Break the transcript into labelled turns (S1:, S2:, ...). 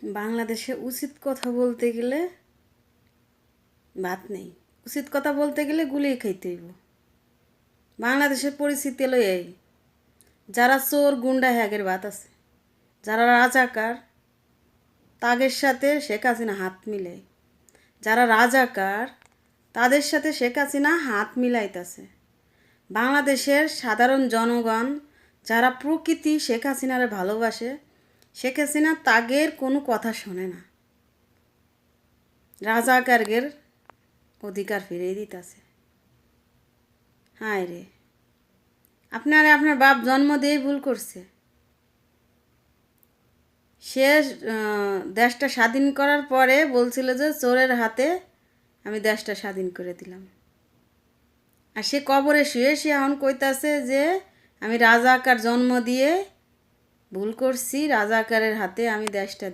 S1: বাংলাদেশে উচিত কথা বলতে গেলে ভাত নেই, উচিত কথা বলতে গেলে গুলি খাইতে হইব। বাংলাদেশের পরিস্থিতি হলো এই, যারা চোর গুন্ডা হ্যাগের ভাত আছে, যারা রাজাকার তাদের সাথে শেখ হাসিনা হাত মিলায়, যারা রাজাকার তাদের সাথে শেখ হাসিনা হাত মিলাইতেছে। বাংলাদেশের সাধারণ জনগণ যারা প্রকৃতি শেখ হাসিনারে ভালোবাসে, শেখ হাসিনা তাগের কোনো কথা শোনে না, রাজাকারদের অধিকার ফিরিয়ে দিতেছে। হায় রে, আপনার বাপ জন্ম দিয়ে ভুল করছে। সে দেশটা স্বাধীন করার পরে বলছিল যে চোরের হাতে আমি দেশটা স্বাধীন করে দিলাম, আর সে কবরে শুয়ে সে এখন কইতাছে যে আমি রাজাকার জন্ম দিয়ে ভুল করছি, রাজাকারের হাতে আমি দেশটা